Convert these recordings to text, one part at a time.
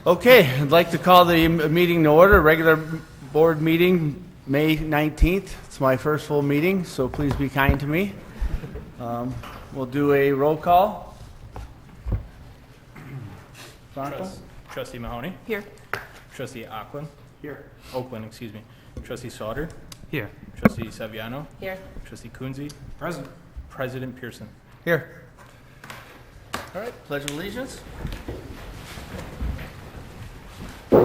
Okay, I'd like to call the meeting to order, regular board meeting, May 19th. It's my first full meeting, so please be kind to me. We'll do a roll call. Franco? Trustee Mahoney. Here. Trustee Oakland. Here. Oakland, excuse me. Trustee Sauter. Here. Trustee Saviano. Here. Trustee Kunze. Present. President Pearson. Here. All right, pledge of allegiance. I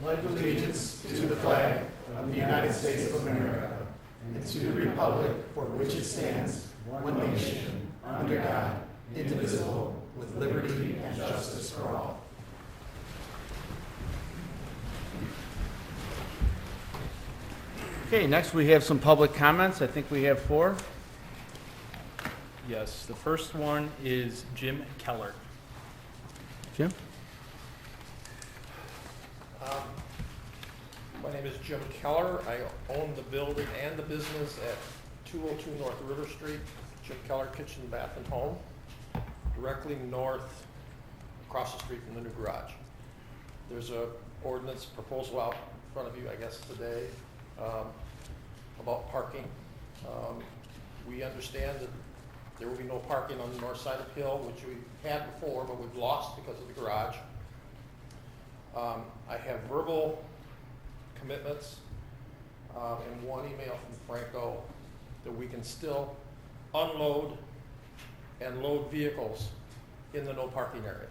pledge allegiance to the flag of the United States of America and to the republic for which it stands, one nation, under God, indivisible, with liberty and justice for all. Okay, next we have some public comments. I think we have 4. Yes, the first one is Jim Keller. Jim? My name is Jim Keller. I own the building and the business at 202 North River Street, Jim Keller Kitchen, Bath and Home, directly north, across the street from the new garage. There's a ordinance proposal out in front of you, I guess, today about parking. We understand that there will be no parking on the north side of Hill, which we had before, but we've lost because of the garage. I have verbal commitments and one email from Franco that we can still unload and load vehicles in the no parking area.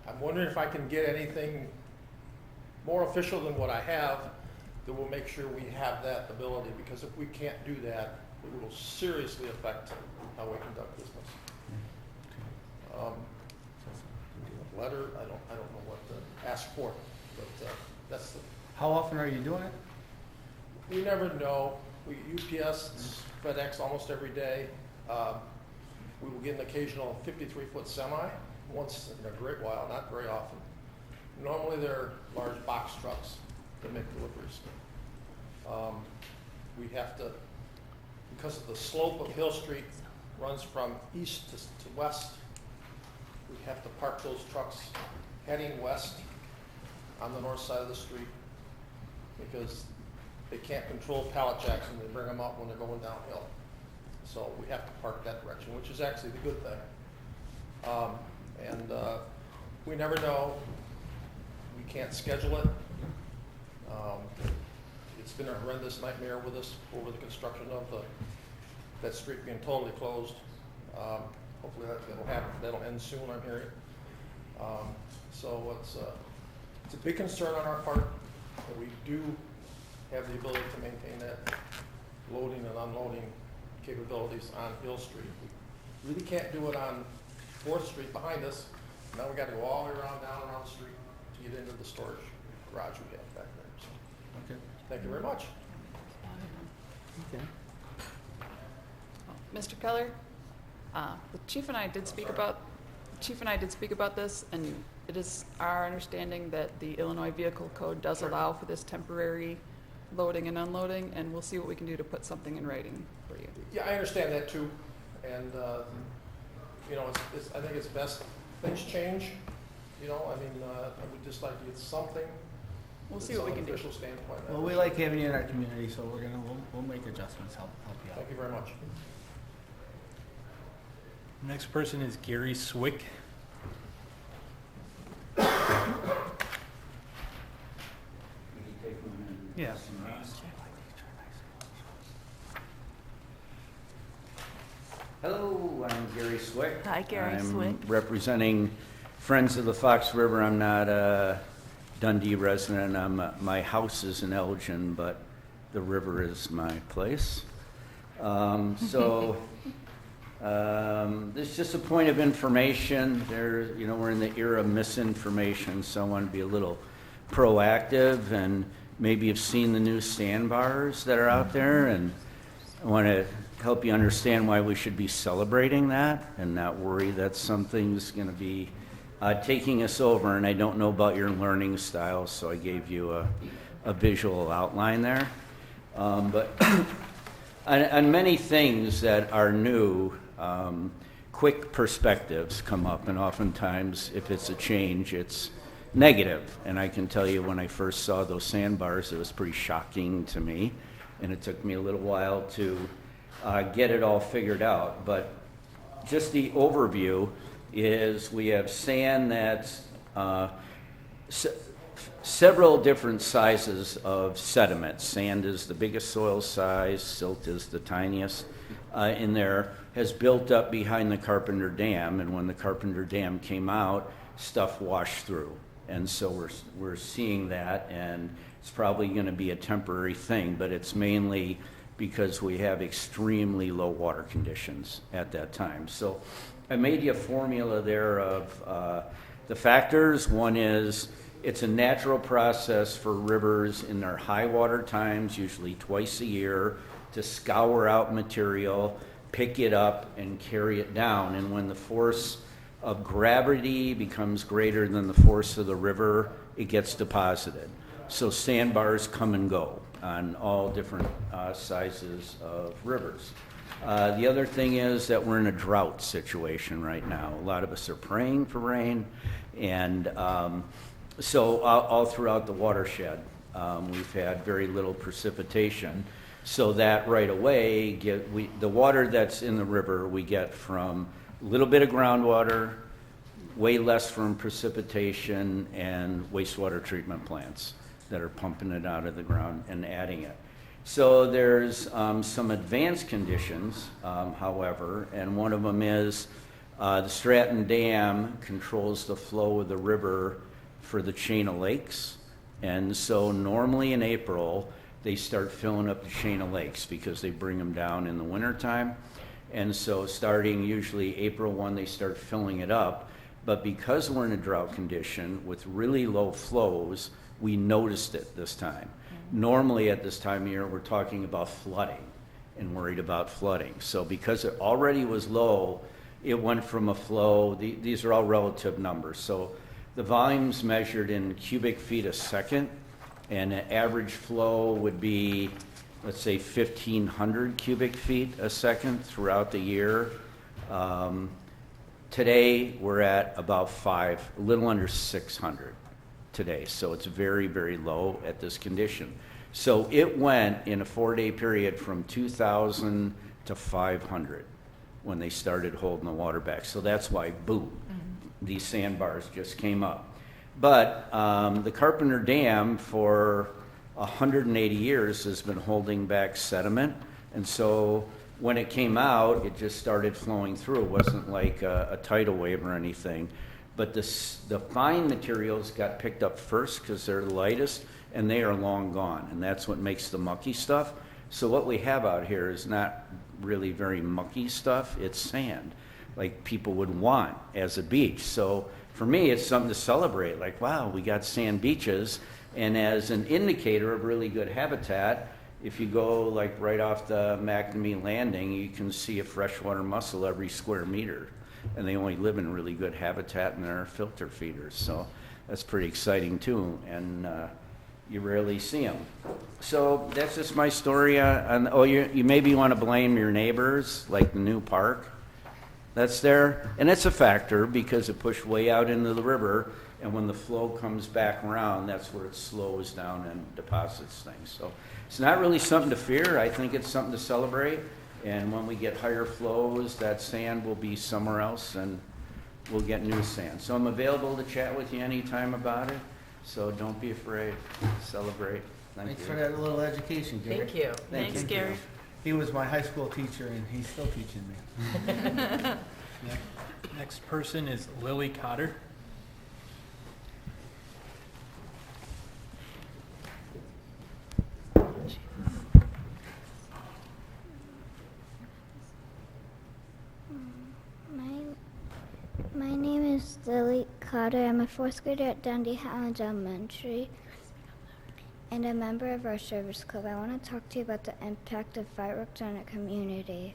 I'm wondering if I can get anything more official than what I have that will make sure we have that ability, because if we can't do that, it will seriously affect how we conduct business. Letter, I don't know what to ask for, but that's the. How often are you doing it? We never know. We UPS, FedEx almost every day. We will get an occasional 53-foot semi once in a great while, not very often. Normally they're large box trucks that make deliveries. We have to, because of the slope of Hill Street runs from east to west, we have to park those trucks heading west on the north side of the street because they can't control pallet jacks and they bring them up when they're going downhill. So we have to park that direction, which is actually the good thing. We never know. We can't schedule it. It's been a horrendous nightmare with us over the construction of that street being totally closed. Hopefully that'll happen. That'll end soon, I'm hearing. So it's a big concern on our part that we do have the ability to maintain that loading and unloading capabilities on Hill Street. We really can't do it on 4th Street behind us. Now we got to go all the way around, down around the street to get into the storage garage we have back there. So, Okay. thank you very much. Okay. Mr. Keller, the chief and I did speak about this, and it is our understanding that the Illinois Vehicle Code does allow for this temporary loading and unloading, and we'll see what we can do to put something in writing for you. Yeah, I understand that too, and I think it's best things change. I would just like to get something. We'll see what we can do. Official standpoint. Well, we like having you in our community, so we'll make adjustments, help you out. Thank you very much. Next person is Gary Swick. Yeah. Hello, I'm Gary Swick. Hi, Gary I'm Swick. representing Friends of the Fox River. I'm not a Dundee resident. My house is in Elgin, but the river is my place. This is just a point of information. We're in the era of misinformation, so I want to be a little proactive, and maybe you've seen the new sandbars that are out there, and I want to help you understand why we should be celebrating that and not worry that something's going to be taking us over. And I don't know about your learning style, so I gave you a visual outline there. But on many things that are new, quick perspectives come up, and oftentimes if it's a change, it's negative. And I can tell you when I first saw those sandbars, it was pretty shocking to me, and it took me a little while to get it all figured out. But just the overview is we have sand that's several different sizes of sediment. Sand is the biggest soil size, silt is the tiniest in there, has built up behind the Carpenter Dam, and when the Carpenter Dam came out, stuff washed through. And so we're seeing that, and it's probably going to be a temporary thing, but it's mainly because we have extremely low water conditions at that time. So I made you a formula there of the factors. One is it's a natural process for rivers in their high water times, usually twice a year, to scour out material, pick it up, and carry it down. And when the force of gravity becomes greater than the force of the river, it gets deposited. So sandbars come and go on all different sizes of rivers. The other thing is that we're in a drought situation right now. A lot of us are praying for rain, and so all throughout the watershed, we've had very little precipitation. So that right away, the water that's in the river, we get from a little bit of groundwater, way less from precipitation, and wastewater treatment plants that are pumping it out of the ground and adding it. So there's some advanced conditions, however, and one of them is the Stratton Dam controls the flow of the river for the chain of lakes. And so normally in April, they start filling up the chain of lakes because they bring them down in the wintertime. And so starting usually April 1, they start filling it up. But because we're in a drought condition with really low flows, we noticed it this time. Normally at this time of year, we're talking about flooding and worried about flooding. So because it already was low, it went from a flow, these are all relative numbers. So the volume's measured in cubic feet a second, and an average flow would be, let's say, 1,500 cubic feet a second throughout the year. Today, we're at about a little under 600 today. So it's very, very low at this condition. So it went in a 4-day period from 2,000 to 500 when they started holding the water back. So that's why, boom, these sandbars just came up. But the Carpenter Dam for 180 years has been holding back sediment. And so when it came out, it just started flowing through. It wasn't like a tidal wave or anything. But the fine materials got picked up first because they're the lightest, and they are long gone. And that's what makes the mucky stuff. So what we have out here is not really very mucky stuff. It's sand, like people would want as a beach. So for me, it's something to celebrate. Like, wow, we got sand beaches. And as an indicator of really good habitat, if you go like right off the McNamee Landing, you can see a freshwater mussel every square meter. And they only live in really good habitat and they're filter feeders. So that's pretty exciting too. And you rarely see them. So that's just my story. You maybe want to blame your neighbors, like the new park that's there. And it's a factor because it pushed way out into the river. And when the flow comes back around, that's where it slows down and deposits things. So it's not really something to fear. I think it's something to celebrate. And when we get higher flows, that sand will be somewhere else and we'll get new sand. So I'm available to chat with you anytime about it. So don't be afraid. Celebrate. Thanks for that little education, Gary. Thank you. Thanks, Gary. He was my high school teacher, and he's still teaching me. Next person is Lily Cotter. My name is Lily Cotter. I'm a fourth grader at Dundee Highlands Elementary and a member of our service club. I want to talk to you about the impact of fireworks on our community.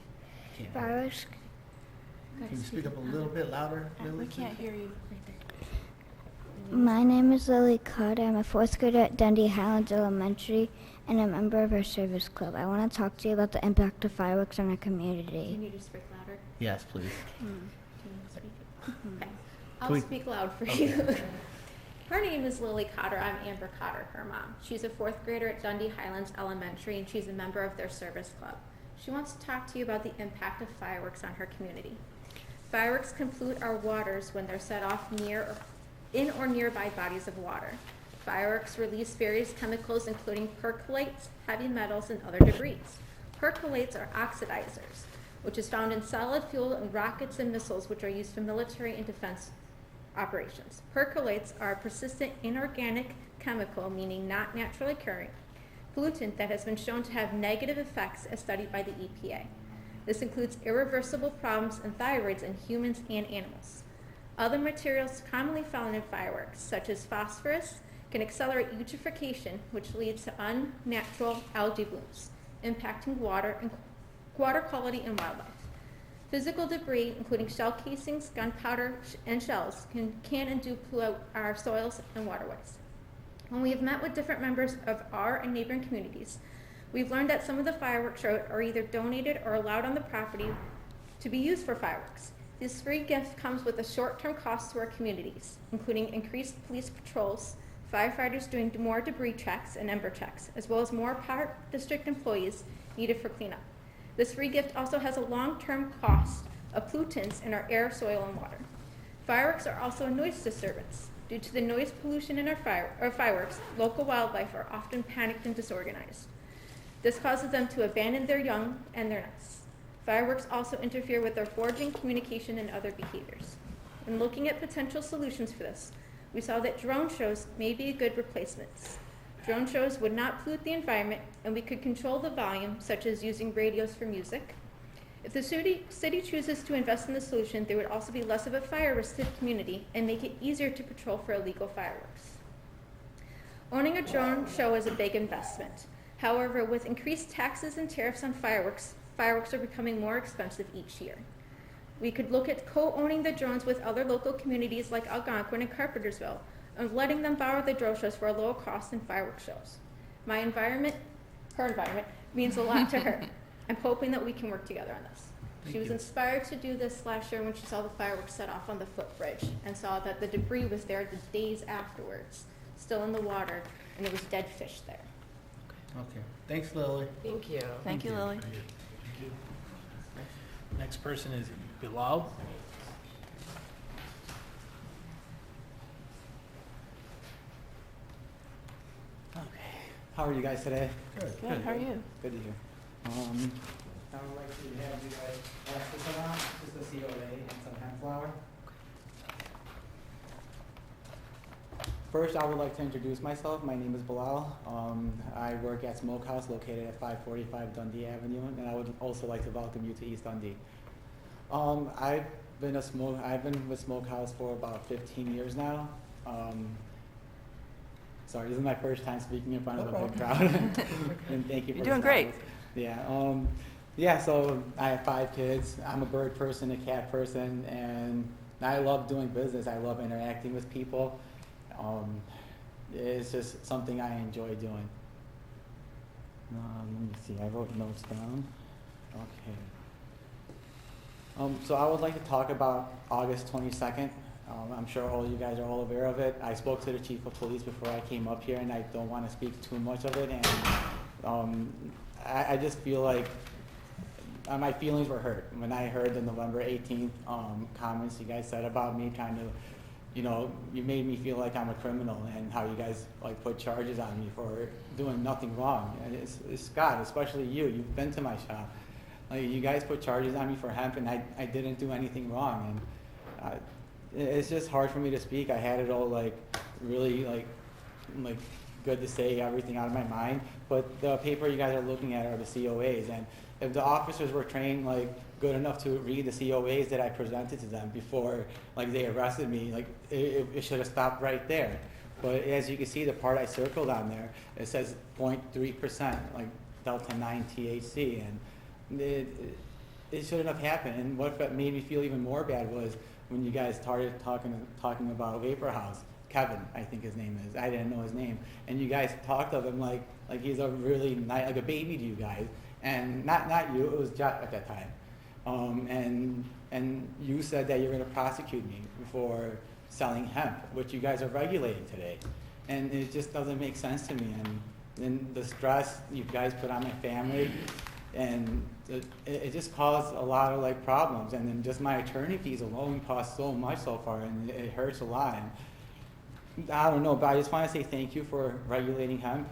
Fireworks. Can you speak up a little bit louder, Lily? We can't hear you. My name is Lily Cotter. I'm a fourth grader at Dundee Highlands Elementary and a member of our service club. I want to talk to you about the impact of fireworks on our Can community. you just speak louder? Yes, please. Can you speak? Okay. Can I'll we- speak loud for you. Her name is Lily Cotter. I'm Amber Cotter, her mom. She's a fourth grader at Dundee Highlands Elementary, and she's a member of their service club. She wants to talk to you about the impact of fireworks on her community. Fireworks can pollute our waters when they're set off in or nearby bodies of water. Fireworks release various chemicals, including percolates, heavy metals, and other debris. Percolates are oxidizers, which is found in solid fuel in rockets and missiles, which are used for military and defense operations. Percolates are a persistent inorganic chemical, meaning not naturally occurring, pollutant that has been shown to have negative effects as studied by the EPA. This includes irreversible problems in thyroids in humans and animals. Other materials commonly found in fireworks, such as phosphorus, can accelerate eutrophication, which leads to unnatural algae blooms, impacting water quality and wildlife. Physical debris, including shell casings, gunpowder, and shells, can and do pollute our soils and waterways. When we have met with different members of our and neighboring communities, we've learned that some of the fireworks shows are either donated or allowed on the property to be used for fireworks. This free gift comes with a short-term cost to our communities, including increased police patrols, firefighters doing more debris checks and ember checks, as well as more park district employees needed for cleanup. This free gift also has a long-term cost of pollutants in our air, soil, and water. Fireworks are also a noise disturbance. Due to the noise pollution in our fireworks, local wildlife are often panicked and disorganized. This causes them to abandon their young and their nests. Fireworks also interfere with their foraging, communication, and other behaviors. In looking at potential solutions for this, we saw that drone shows may be a good replacement. Drone shows would not pollute the environment, and we could control the volume, such as using radios for music. If the city chooses to invest in the solution, there would also be less of a fire risk to the community and make it easier to patrol for illegal fireworks. Owning a drone show is a big investment. However, with increased taxes and tariffs on fireworks are becoming more expensive each year. We could look at co-owning the drones with other local communities like Algonquin and Carpentersville, and letting them borrow the drone shows for a lower cost than fireworks shows. Her environment, means a lot to her. I'm hoping that we can work together on this. She was inspired to do this last year when she saw the fireworks set off on the footbridge and saw that the debris was there the days afterwards, still in the water, and there was dead fish there. Okay. Thanks, Lily. Thank you. Thank you, Lily. Next person is Bilal. Okay. How are you guys today? Good. Good, how are you? Good to hear. I would like to have you guys pass this around, just a COA and some hemp flour. First, I would like to introduce myself. My name is Bilal. I work at Smokehouse located at 545 Dundee Avenue, and I would also like to welcome you to East Dundee. I've been with Smokehouse for about 15 years now. Sorry, this is my first time speaking in front of a big crowd. And thank you for You're doing this great. conference. Yeah, so I have 5 kids. I'm a bird person, a cat person, and I love doing business. I love interacting with people. It's just something I enjoy doing. Let me see, I wrote notes down. Okay. So I would like to talk about August 22nd. I'm sure all you guys are all aware of it. I spoke to the chief of police before I came up here, and I don't want to speak too much of it. And I just feel like my feelings were hurt when I heard the November 18th comments you guys said about me, trying to, you made me feel like I'm a criminal, and how you guys put charges on me for doing nothing wrong. And it's Scott, especially you. You've been to my shop. You guys put charges on me for hemp, and I didn't do anything wrong. And it's just hard for me to speak. I had it all really good to say everything out of my mind. But the paper you guys are looking at are the COAs, and if the officers were trained good enough to read the COAs that I presented to them before they arrested me, it should have stopped right there. But as you can see, the part I circled on there, it says 0.3%, delta 9 THC, and it shouldn't have happened. And what made me feel even more bad was when you guys started talking about Vapor House. Kevin, I think his name is. I didn't know his name. And you guys talked of him like he's a really nice, like a baby to you guys. And not you, it was Jeff at that time. And you said that you're going to prosecute me for selling hemp, which you guys are regulating today. And it just doesn't make sense to me. And the stress you guys put on my family, and it just caused a lot of like problems. And then just my attorney fees alone cost so much so far, and it hurts a lot. And I don't know, but I just want to say thank you for regulating hemp.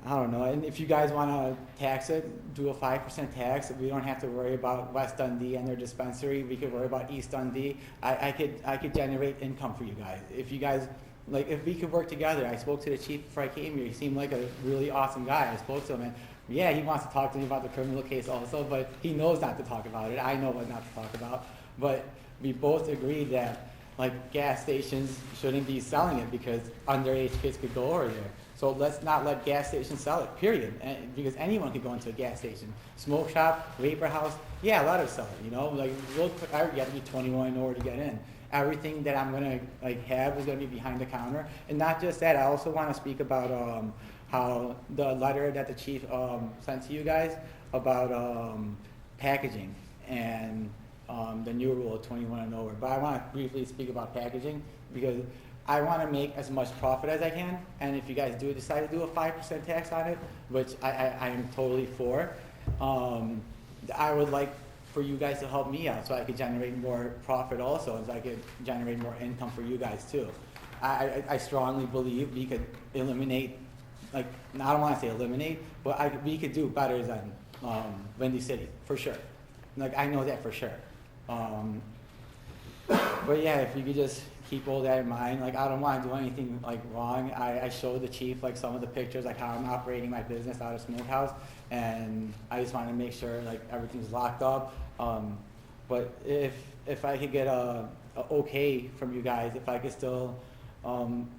I don't know, and if you guys want to tax it, do a 5% tax. We don't have to worry about West Dundee and their dispensary. We could worry about East Dundee. I could generate income for you guys. If you guys, like, if we could work together. I spoke to the chief before I came here. He seemed like a really awesome guy. I spoke to him, and yeah, he wants to talk to me about the criminal case also, but he knows not to talk about it. I know what not to talk about. But we both agreed that, like, gas stations shouldn't be selling it because underage kids could go over there. So let's not let gas stations sell it, period. And because anyone could go into a gas station. Smoke shop, vapor house, yeah, let us sell it, you know? Like, you have to be 21 in order to get in. Everything that I'm gonna have is gonna be behind the counter. And not just that, I also wanna speak about how the letter that the chief sent to you guys about packaging and the new rule of 21 and over. But I wanna briefly speak about packaging because I want to make as much profit as I can, and if you guys do decide to do a 5% tax on it, which I am totally for, I would like for you guys to help me out so I could generate more profit also, and so I could generate more income for you guys too. I strongly believe we could eliminate, like, I don't want to say eliminate, but we could do better than Windy City, for sure. Like, I know that for sure. But yeah, if you could just keep all that in mind. Like, I don't want to do anything like wrong. I showed the chief like some of the pictures, like how I'm operating my business out of Smokehouse, and I just want to make sure like everything's locked up. But if I could get a okay from you guys, if I could still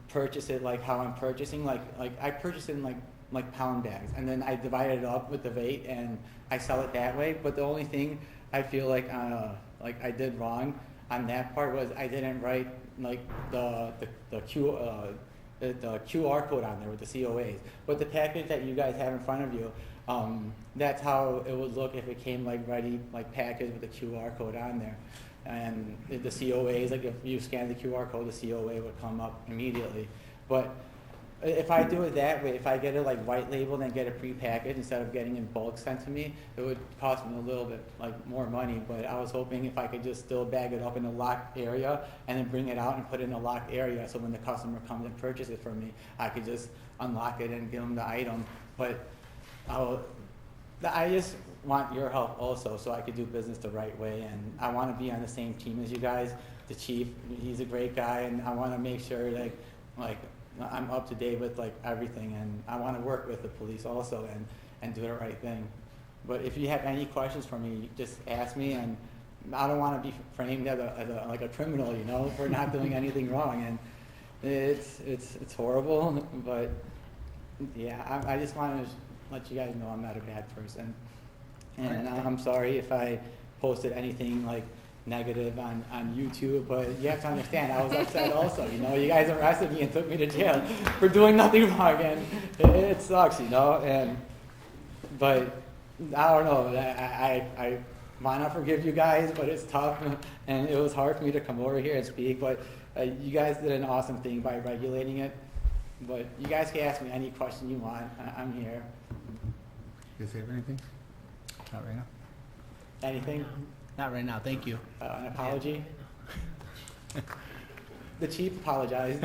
purchase it like how I'm purchasing, like I purchase it in like pound bags, and then I divide it up with the weight and I sell it that way. But the only thing I feel like I did wrong on that part was I didn't write like the QR code on there with the COAs. But the package that you guys have in front of you, that's how it would look if it came like ready, like packaged with the QR code on there. And the COAs, like if you scan the QR code, the COA would come up immediately. But if I do it that way, if I get it like white labeled and get it pre-packaged instead of getting in bulk sent to me, it would cost me a little bit like more money. But I was hoping if I could just still bag it up in a locked area and then bring it out and put it in a locked area, so when the customer comes and purchases it from me, I could just unlock it and give them the item. But I just want your help also, so I could do business the right way, and I want to be on the same team as you guys. The chief, he's a great guy, and I want to make sure like I'm up to date with like everything, and I want to work with the police also and do the right thing. But if you have any questions for me, just ask me, and I don't want to be framed as like a criminal, you know, for not doing anything wrong. And it's horrible, but yeah, I just want to let you guys know I'm not a bad person, and I'm sorry if I posted anything like negative on YouTube, but you have to understand I was upset also, you know. You guys arrested me and took me to jail for doing nothing wrong, and it sucks, you know. But I don't know, I want to forgive you guys, but it's tough, and it was hard for me to come over here and speak, but you guys did an awesome thing by regulating it. But you guys can ask me any question you want. I'm here. You guys have anything? Not right now. Anything? Not right now, thank you. An apology? The chief apologized.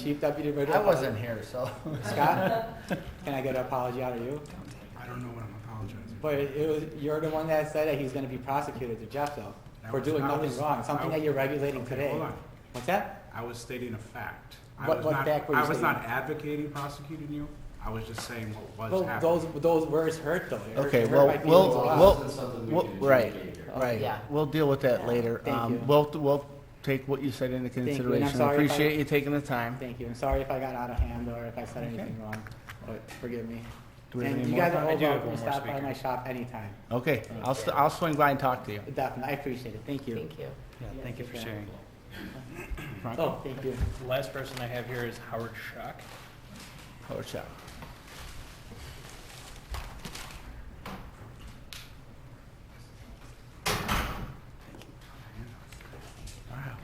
Chief Deputy Ritter. I wasn't here, so. Scott, can I get an apology out of you? I don't know what I'm apologizing. But you're the one that said that he's going to be prosecuted to Jeff, though, for doing nothing wrong. Something that you're regulating today. Hold on. What's that? I was stating a fact. What fact were you I was stating? not advocating prosecuting you. I was just saying what was happening. Those words hurt, though. It Okay, hurt well, my feelings a lot. right, Yeah. we'll deal with that later. Thank you. We'll take what you said into you, and I'm consideration. I sorry if I- appreciate you taking the time. Thank you. I'm sorry if I got out of hand or if I said anything wrong, but forgive me. Do we have And any you more? guys are I all do have welcome one to more stop by speaker. my shop anytime. Okay, I'll swing by and talk to you. Definitely, I appreciate it. Thank you. Thank you. Yeah, thank you for sharing. Frank. Oh, thank you. The last person I have here is Howard Schock. Howard Schock. Wow.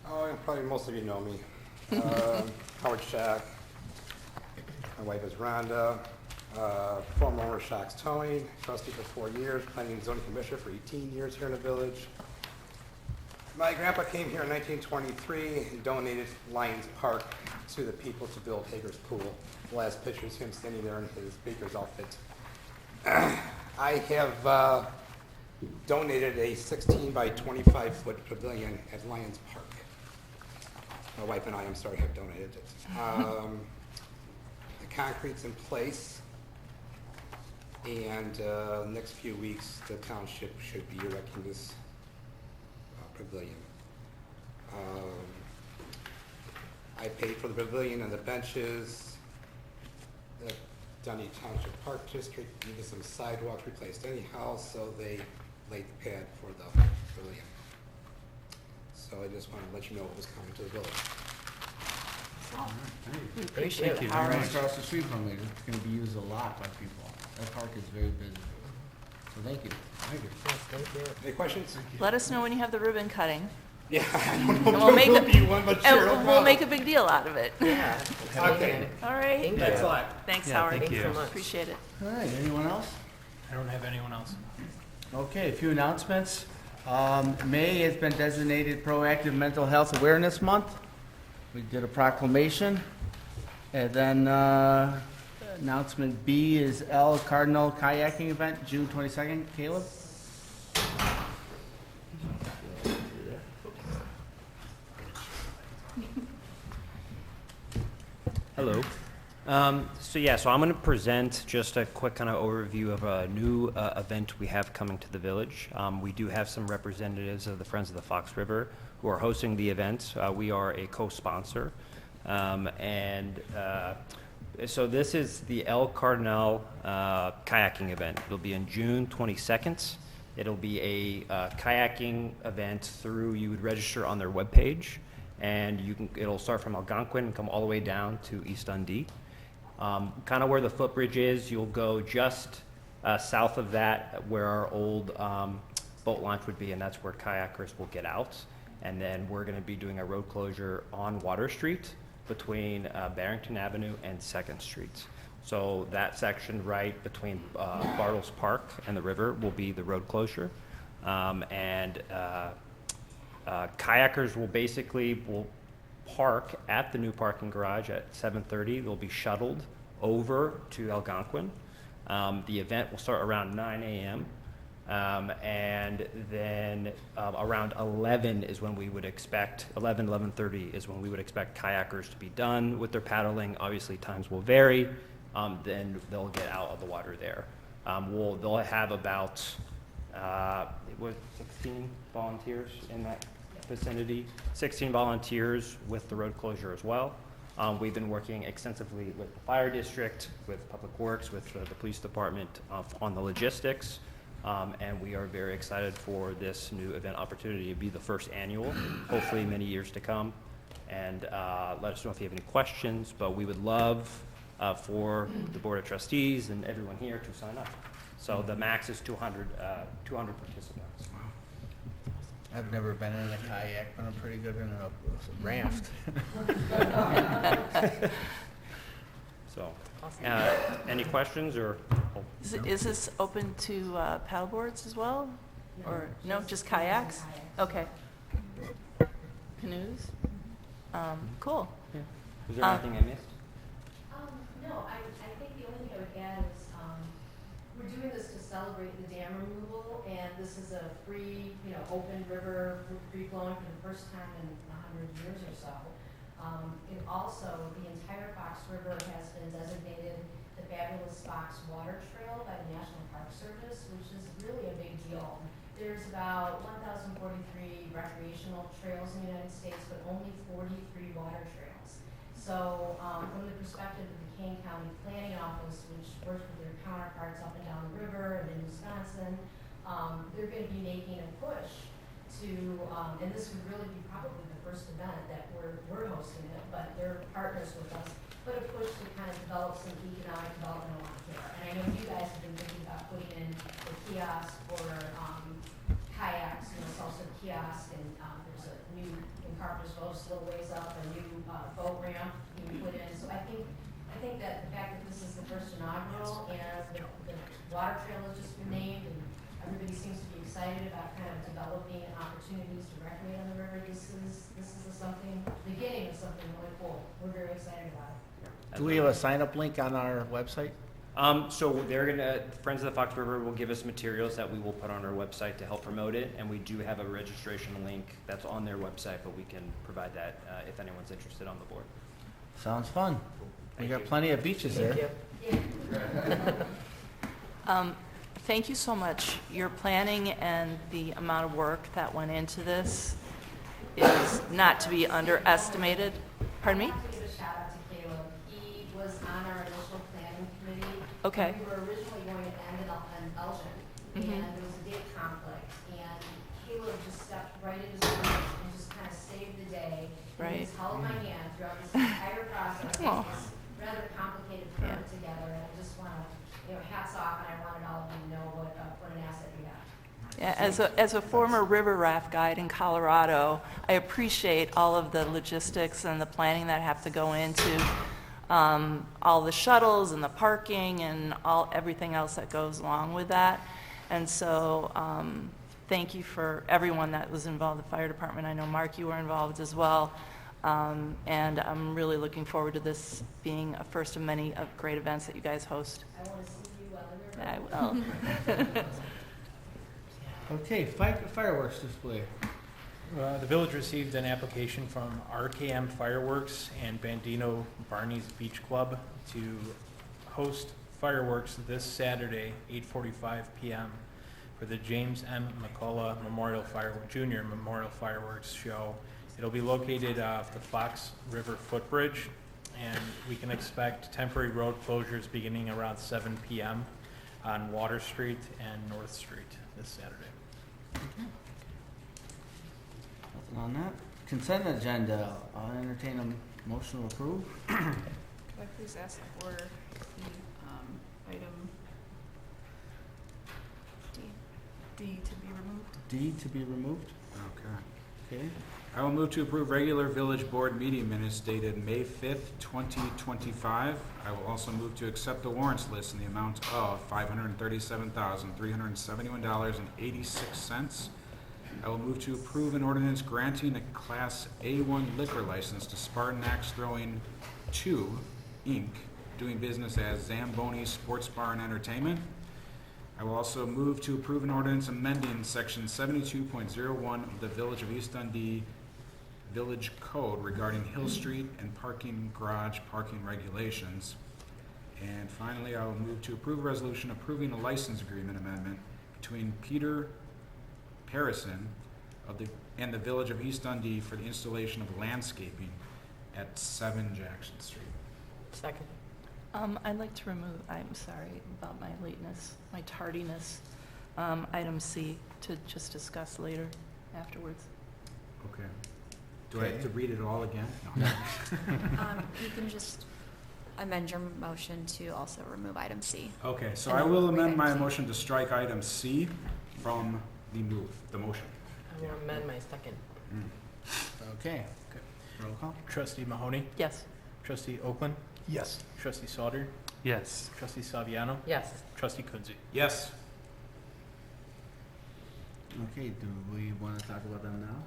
Oh, probably most of you know me. Howard Shack. My wife is Rhonda. Former owner of Shack's Towing, trustee for 4 years, planning and zoning commissioner for 18 years here in the village. My grandpa came here in 1923 and donated Lions Park to the people to build Hager's Pool. The last picture is him standing there in his baker's outfit. I have donated a 16 by 25 foot pavilion at Lions Park. My wife and I, have donated it. The concrete's in place, and next few weeks, the township should be erecting this pavilion. I paid for the pavilion and the benches. The Dundee Township Park District needed some sidewalks replaced anyhow, so they laid the pad for the pavilion. So I just wanted to let you know what was coming to the village. We appreciate it, Right Howard. across the street from me. It's going to be used a lot by people. That park is very busy. So thank you. Thank you. Any questions? Let us know when you have the ribbon cutting. Yeah, I don't know And if we'll make there will a- be one, but sure, no And we'll problem. make a big deal out of it. Yeah. Okay. All right. Thanks a lot. Thanks, Yeah, Howard. thank you. so much. Appreciate it. All right, anyone else? I don't have anyone else. Okay, a few announcements. May has been designated Proactive Mental Health Awareness Month. We did a proclamation. And then announcement B is El Cardinal Kayaking Event, June 22nd. Caleb? Hello. So I'm going to present just a quick kind of overview of a new event we have coming to the village. We do have some representatives of the Friends of the Fox River who are hosting the event. We are a co-sponsor. So this is the El Cardinal kayaking event. It'll be on June 22nd. It'll be a kayaking event through, you would register on their webpage, and it'll start from Algonquin and come all the way down to East Dundee. Kind of where the footbridge is, you'll go just south of that where our old boat launch would be, and that's where kayakers will get out. And then we're going to be doing a road closure on Water Street between Barrington Avenue and 2nd Street. So that section right between Bartles Park and the river will be the road closure. Kayakers will park at the new parking garage at 7:30. They'll be shuttled over to Algonquin. The event will start around 9 a.m. And then around 11 is when we would expect, 11:30 is when we would expect kayakers to be done with their paddling. Obviously, times will vary. Then they'll get out of the water there. They'll have about 16 volunteers in that vicinity, 16 volunteers with the road closure as well. We've been working extensively with the fire district, with Public Works, with the police department on the logistics. And we are very excited for this new event opportunity to be the first annual, hopefully many years to come. And let us know if you have any questions, but we would love for the Board of Trustees and everyone here to sign up. So the max is 200 participants. I've never been in a kayak, but I'm pretty good in a raft. So, any questions or? Is this open to paddleboards as well? Or, no, just kayaks? Okay. Canoes? Cool. Is there anything I missed? No, I think the only thing I would add is, we're doing this to celebrate the dam removal, and this is a free, open river, free-flowing for the first time in 100 years or so. And also, the entire Fox River has been designated the Fabulous Fox Water Trail by the National Park Service, which is really a big deal. There's about 1,043 recreational trails in the United States, but only 43 water trails. So, from the perspective of the Kane County Planning Office, which works with their counterparts up and down the river and in Wisconsin, they're gonna be making a push to, and this would really be probably the first event that we're hosting it, but they're partners with us, but a push to kind of develop some economic development along here. And I know you guys have been thinking about putting in a kiosk or, kayaks, salsa kiosk, and, there's a new, in Carpentersville, just a little ways up, a new, boat ramp being put in. So I think that the fact that this is the first inaugural and the water trail has just been named and everybody seems to be excited about kind of developing opportunities to recreate on the river, this is something, beginning of something really cool. We're very excited about it. Do we have a sign-up link on our website? So Friends of the Fox River will give us materials that we will put on our website to help promote it, and we do have a registration link that's on their website, but we can provide that if anyone's interested on the board. Sounds fun. We Thank got you. plenty of beaches there. Thank you so much. Your planning and the amount of work that went into this is not to be underestimated. Pardon me? I have to give a shout out to Caleb. He was on our initial planning committee. Okay. We were originally going to end it up in Elgin, Mhm. and there was a date conflict, and Caleb just stepped right into his place and just kind of saved the day. And Right. he's held my hand throughout this entire process. Aw. It's rather complicated to put it together, and I just want to, hats off, and I wanted all of you to know what an asset you have. Yeah, as a former river raft guide in Colorado, I appreciate all of the logistics and the planning that have to go into all the shuttles and the parking and everything else that goes along with that. And so thank you for everyone that was involved, the fire department. I know, Mark, you were involved as well. And I'm really looking forward to this being a first of many great events that you guys host. I want to see you on the river. I will. Okay, fireworks display. The village received an application from RKM Fireworks and Bandino Barney's Beach Club to host fireworks this Saturday, 8:45 p.m. for the James M. McCullough Jr. Memorial Fireworks Show. It'll be located off the Fox River Footbridge, and we can expect temporary road closures beginning around 7 p.m. on Water Street and North Street this Saturday. Nothing on that. Consent agenda. I'll entertain a motion to approve. Could I please ask for the item D to be removed? D to be removed. Okay. Okay. I will move to approve regular village board meeting minutes dated May 5th, 2025. I will also move to accept the warrants list in the amount of $537,371.86. I will move to approve an ordinance granting a Class A1 liquor license to Spartan Axe Throwing 2, Inc., doing business as Zamboni Sports Bar and Entertainment. I will also move to approve an ordinance amending Section 72.01 of the Village of East Dundee Village Code regarding Hill Street and parking garage parking regulations. And finally, I will move to approve a resolution approving a license agreement amendment between Peter Parison and the Village of East Dundee for the installation of landscaping at 7 Jackson Street. Second. I'd like to remove, I'm sorry about my lateness, my tardiness, item C to just discuss later afterwards. Okay. Do I have to read it all again? No. You can just amend your motion to also remove item C. Okay, so And I then will read amend item my C. motion to strike item C from the motion. I will amend my second. Okay. Roll call. Trustee Mahoney? Yes. Trustee Oakland? Yes. Trustee Sauter? Yes. Trustee Saviano? Yes. Trustee Kudzi? Yes. Okay, do we want to talk about them now?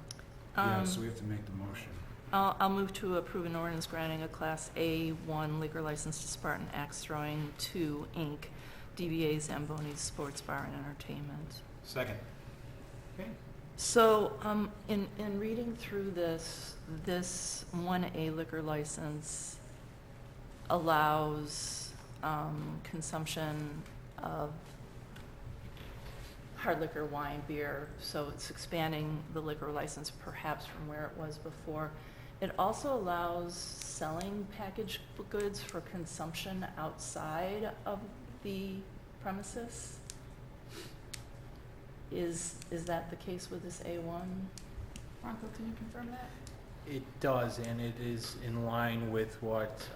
Yeah, so we have to make the motion. I'll move to approve an ordinance granting a Class A1 liquor license to Spartan Axe Throwing 2, Inc., DBA Zamboni Sports Bar and Entertainment. Second. Okay. So, in reading through this 1A liquor license allows consumption of hard liquor, wine, beer, so it's expanding the liquor license perhaps from where it was before. It also allows selling packaged goods for consumption outside of the premises. Is that the case with this A1? Ronco, can you confirm that? It does, and it is in line with what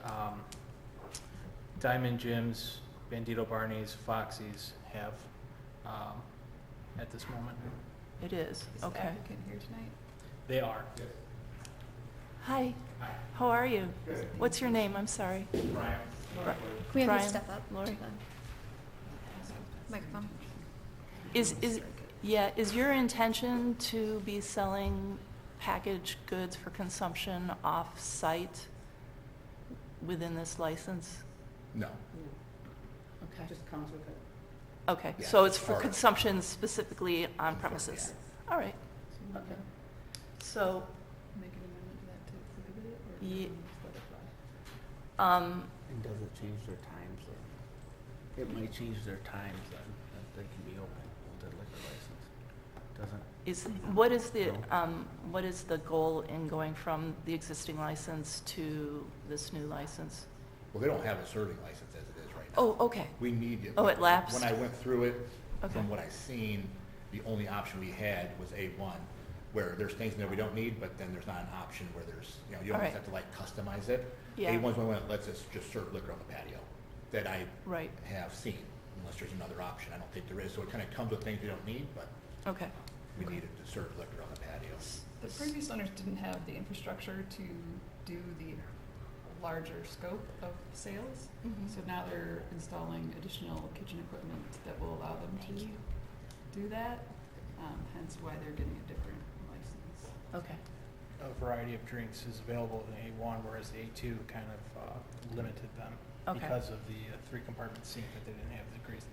Diamond Jim's, Bandito Barney's, Foxy's have at this moment. It is, Is the okay. applicant here tonight? They are. Hi, Hi. how are you? What's your name? I'm sorry. Brian. Can we have Brian, you step up to Lori. the microphone? Is your intention to be selling packaged goods for consumption off-site within this license? No. Okay. Just comes with it. Okay, Yeah, so it's it's for part of- consumption specifically on premises? All right, okay. So, Make an amendment to that to prohibit it, or Ye- just let it fly? And does it change their times? It might change their times then, that they can be open with their liquor license. Doesn't? what is the goal in going from the existing license to this new license? Well, they don't have a serving license as it is right now. Oh, okay, We need it. Oh, it lapsed? When I went through it, Okay. from what I seen, the only option we had was A1, where there's things in there we don't need, but then there's not an option where there's, you know, you almost Alright. have to like customize it. Yeah. A1's one that lets us just serve liquor on the patio, that I right, have seen, unless there's another option. I don't think there is, so it kind of comes with things we don't need, but okay. we need it to serve liquor on the patio. The previous owners didn't have the infrastructure to do the larger scope of sales. Mhm. So now they're installing additional kitchen equipment that will allow them to do that, hence why they're getting a different license. Okay, A variety of drinks is available in A1, whereas the A2 kind of limited them Okay. because of the three-compartment sink that they didn't have,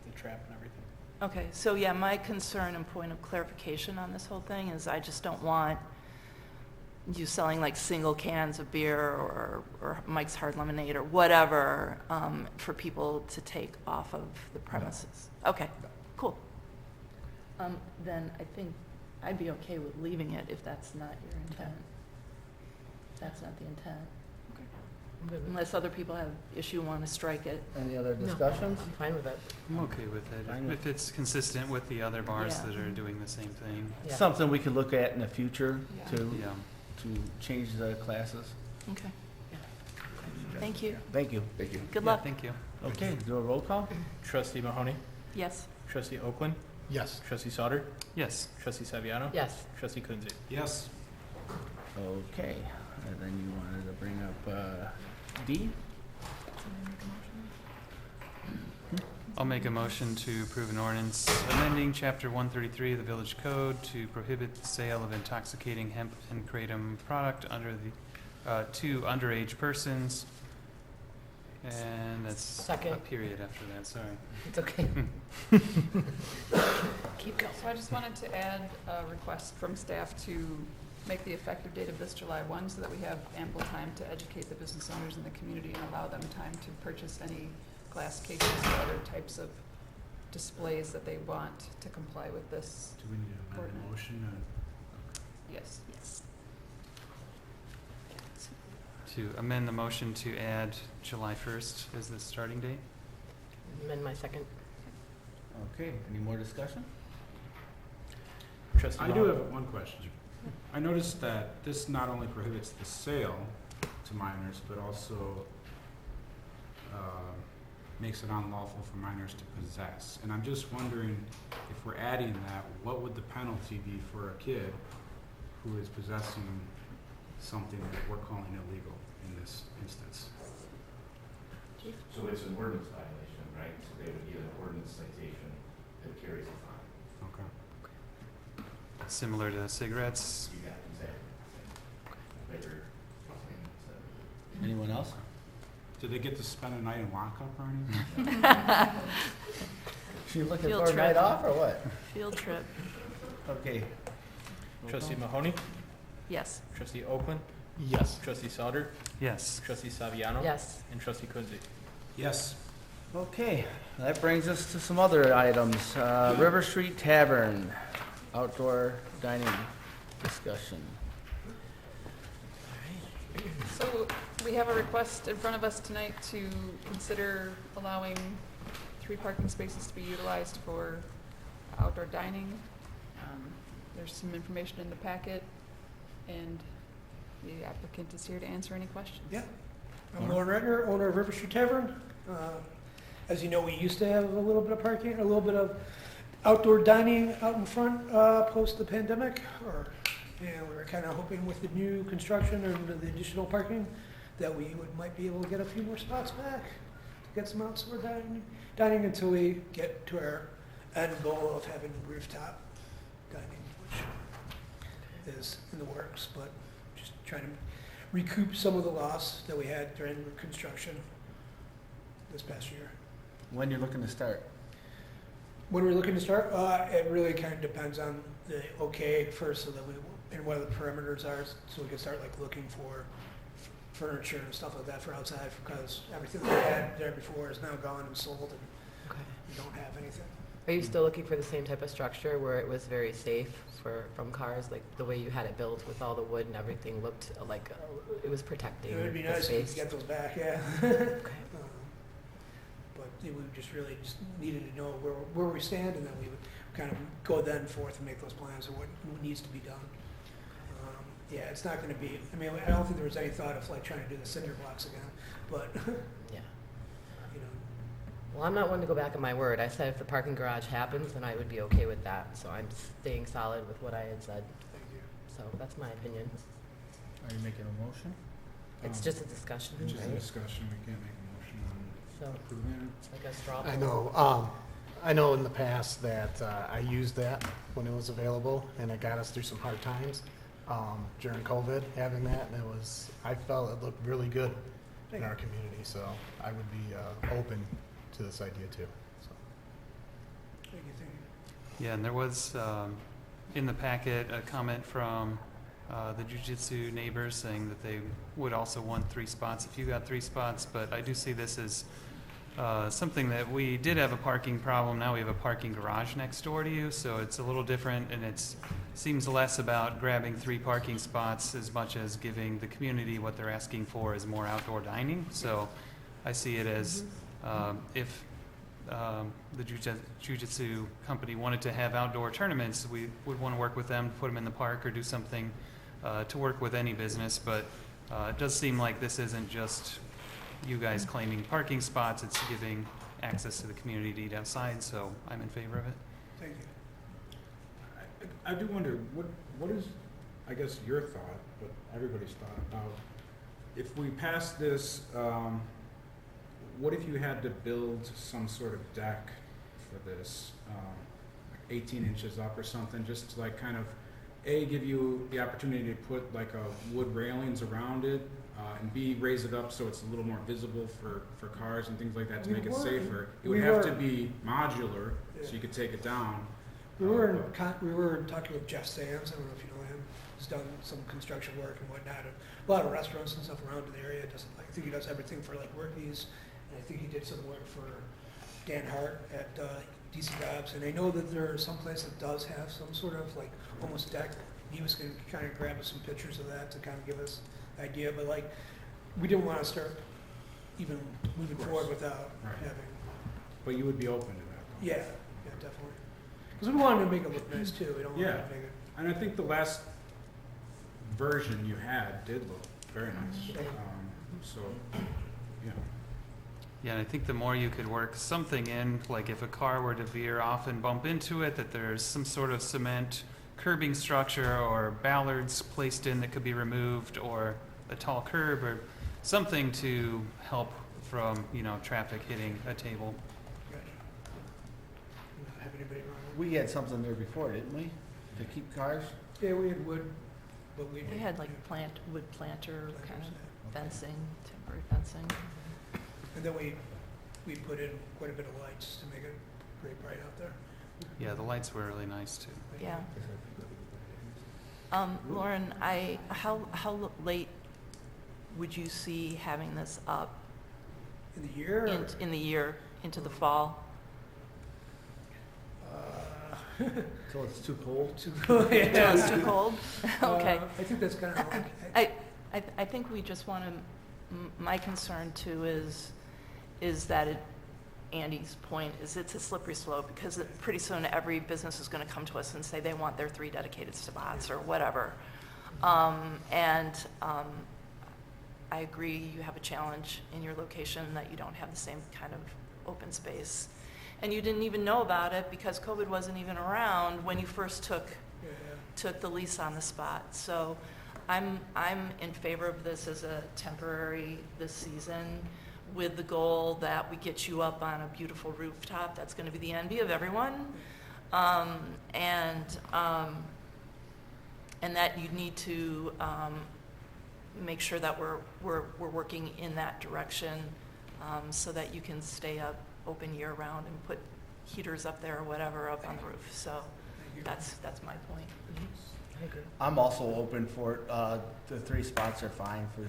the trap and everything. okay, so yeah, my concern and point of clarification on this whole thing is I just don't want you selling like single cans of beer or Mike's Hard Lemonade or whatever for people to take off of the premises. Okay, cool. Then I think I'd be okay with leaving it if that's not your intent. That's not the intent. Unless other people have issue, want to strike it. Any other No. discussions? I'm fine with it. I'm okay with Fine it, with- if it's consistent with the other bars Yeah. that are doing the same thing. Yeah. Something we could look at in the future Yeah. to, Yeah. to change the classes. Okay. Thank you. Thank you. Thank you. Good Yeah, luck. thank you. Okay, do a roll call? Trustee Mahoney, Yes. Trustee Oakland, Yes. Trustee Sauter, Yes. Trustee Saviano. Yes. Trustee Kunze. Yes. Okay, and then you wanted to bring up, D? I'll make a motion to approve an ordinance amending Chapter 133 of the Village Code to prohibit the sale of intoxicating hemp and kratom product under the, to underage persons. And that's a Second. period after that, sorry. It's okay. Keep going. So I just wanted to add a request from staff to make the effective date of this July 1 so that we have ample time to educate the business owners in the community and allow them time to purchase any glass cases or other types of displays that they want to comply with this. Do we need to amend the Ordinance. motion? Yes. Yes. To amend the motion to add July 1st as the starting date? Amend my second. Okay, any more discussion? Trustee I do Mahoney. have one question. I noticed that this not only prohibits the sale to minors, but also makes it unlawful for minors to possess. And I'm just wondering, if we're adding that, what would the penalty be for a kid who is possessing something that we're calling illegal in this instance? So it's an ordinance violation, right? So they would get an ordinance citation that carries a fine. Okay. Similar to cigarettes? You got exactly. Bigger. Anyone else? Do they get to spend a night in lockup or anything? You looking Field for a night trip. off or what? Field trip. Okay. Trustee Mahoney, Yes. Trustee Oakland, Yes. Trustee Sauter, Yes. Trustee Saviano. Yes. And Trustee Kunze. Yes. Okay, that brings us to some other items. River Street Tavern, outdoor dining discussion. So we have a request in front of us tonight to consider allowing 3 parking spaces to be utilized for outdoor dining. There's some information in the packet, and the applicant is here to answer any questions. Yeah. I'm Lauren Redner, owner of River Street Tavern. As you know, we used to have a little bit of parking, a little bit of outdoor dining out in front post the pandemic. And we were kind of hoping with the new construction and the additional parking that we might be able to get a few more spots back to get some outdoor dining until we get to our end goal of having rooftop dining, which is in the works, but just trying to recoup some of the loss that we had during construction this past year. When you're looking to start? When we're looking to start, it really kind of depends on the okay first, so that and what the perimeters are, so we can start like looking for furniture and stuff like that for outside, because everything that we had there before is now gone and sold, and we don't have anything. Are you still looking for the same type of structure where it was very safe from cars, like the way you had it built with all the wood and everything looked like it was protecting It would be the nice if we space? could get those back, yeah. But we just really just needed to know where we stand, and then we would kind of go then forth and make those plans of what needs to be done. Yeah, it's not going to be, I mean, I don't think there was any thought of like trying to do the cinder blocks again, but, Yeah. you know. Well, I'm not one to go back on my word. I said if the parking garage happens, then I would be okay with that. So I'm staying solid with what I had said. Thank you. So that's my opinion. Are you making a motion? It's just a discussion, It's just a right? discussion, we can't make a motion on So approving it. it's like a straw I poll. know, I know in the past that I used that when it was available, and it got us through some hard times during COVID, having that, and I felt it looked really good in our community, so I would be open to this idea too. So. Thank you, thank you. Yeah, and there was, in the packet, a comment from the jiu-jitsu neighbors saying that they would also want 3 spots if you got 3 spots, but I do see this as something that we did have a parking problem. Now we have a parking garage next door to you, so it's a little different, and it seems less about grabbing 3 parking spots as much as giving the community what they're asking for is more outdoor dining. So I see it as if the jiu-jitsu company wanted to have outdoor tournaments, we would want to work with them, put them in the park or do something to work with any business. But it does seem like this isn't just you guys claiming parking spots, it's giving access to the community to eat outside, so I'm in favor of it. Thank you. I do wonder, what is, I guess, your thought, but everybody's thought about, if we pass this, what if you had to build some sort of deck for this, 18 inches up or something, just to like kind of, give you the opportunity to put like a wood railings around it, and B, raise it up so it's a little more visible for cars and things like that to make it safer. It would have to be modular, so you could take it down. We were talking with Jeff Sands, I don't know if you know him, he's done some construction work and whatnot, a lot of restaurants and stuff around in the area. I think he does everything for like Workies, and I think he did some work for Dan Hart at DC Dobbs, and I know that there are some place that does have some sort of like almost deck. He was going to kind of grab us some pictures of that to kind of give us an idea, but like we didn't want to start even moving forward without having. But you would be open to that, though? Yeah, definitely. Because we wanted to make it look nice too. We don't want to make it. And I think the last version you had did look very nice. So, yeah. Yeah, and I think the more you could work something in, like if a car were to veer off and bump into it, that there's some sort of cement curbing structure or ballards placed in that could be removed, or a tall curb or something to help from, traffic hitting a table. Have anybody wrong? We had something there before, didn't we? To keep cars? Yeah, we had wood, but we had like wood planter kind of fencing, temporary fencing. And then we put in quite a bit of lights to make it pretty bright out there. Yeah, the lights were really nice too. Yeah. Lauren, how late would you see having this up? In the year? In the year, into the fall? So it's too cold? Too cold, yeah. It's too cold? Okay. I think that's kind of like. I think we just want to, my concern too is that Andy's point is it's a slippery slope, because pretty soon every business is going to come to us and say they want their 3 dedicated spots or whatever. I agree you have a challenge in your location that you don't have the same kind of open space. And you didn't even know about it because COVID wasn't even around when you first took the lease on the spot. So I'm in favor of this as a temporary this season, with the goal that we get you up on a beautiful rooftop that's going to be the envy of everyone, and that you need to make sure that we're working in that direction, so that you can stay up open year round and put heaters up there or whatever up on the roof. So that's my point. I agree. I'm also open for it. The 3 spots are fine for,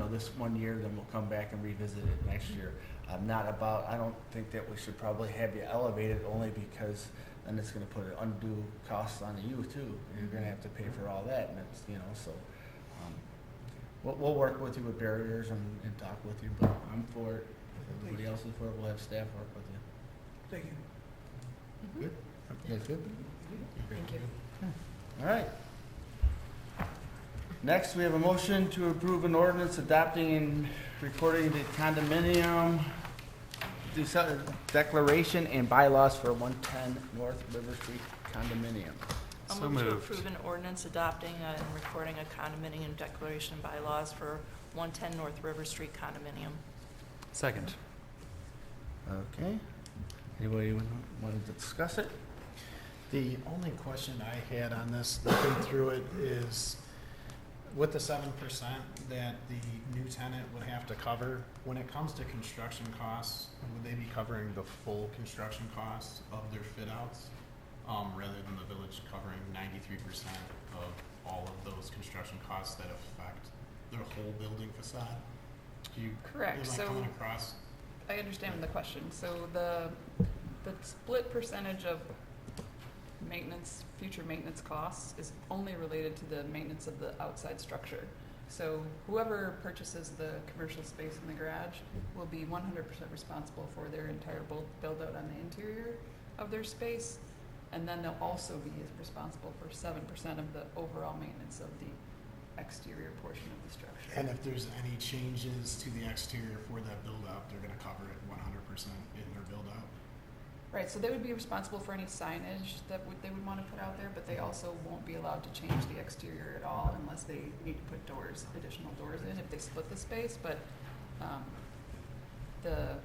this one year, then we'll come back and revisit it next year. I don't think that we should probably have you elevated, only because then it's gonna put an undue cost on you too. You're gonna have to pay for all that, and it's, so. We'll work with you with barriers and talk with you, but I'm for it. If everybody else is for it, we'll have staff work with you. Thank you. Good? You guys good? Thank you. All right. Next, we have a motion to approve an ordinance adopting and recording the condominium declaration and bylaws for 110 North River Street condominium. I'll So move to moved. approve an ordinance adopting and recording a condominium declaration bylaws for 110 North River Street condominium. Second. Okay. Anybody want to discuss it? The only question I had on this, looking through it, is with the 7% that the new tenant would have to cover, when it comes to construction costs, would they be covering the full construction costs of their fit outs, rather than the village covering 93% of all of those construction costs that affect their whole building facade? Correct. Am I So coming across? I understand the question. So the split percentage of future maintenance costs is only related to the maintenance of the outside structure. So whoever purchases the commercial space in the garage will be 100% responsible for their entire build out on the interior of their space. And then they'll also be responsible for 7% of the overall maintenance of the exterior portion of the structure. And if there's any changes to the exterior for that build out, they're gonna cover it 100% in their build out? Right, so they would be responsible for any signage that they would want to put out there, but they also won't be allowed to change the exterior at all unless they need to put additional doors in if they split the space, but the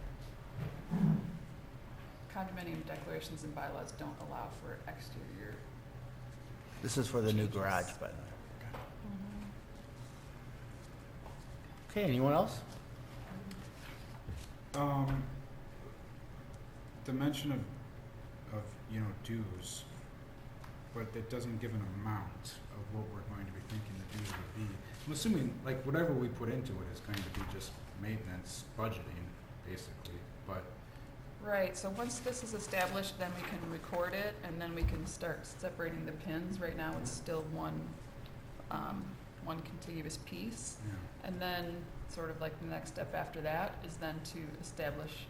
condominium declarations and bylaws don't allow for exterior. This is for the new garage, by the way. Okay, anyone else? The mention of dues, but it doesn't give an amount of what we're going to be thinking the dues would be. I'm assuming, like, whatever we put into it is going to be just maintenance, budgeting, basically, but Right, so once this is established, then we can record it, and then we can start separating the pins. Right now, it's still one contiguous piece. yeah. And then, sort of like the next step after that is then to establish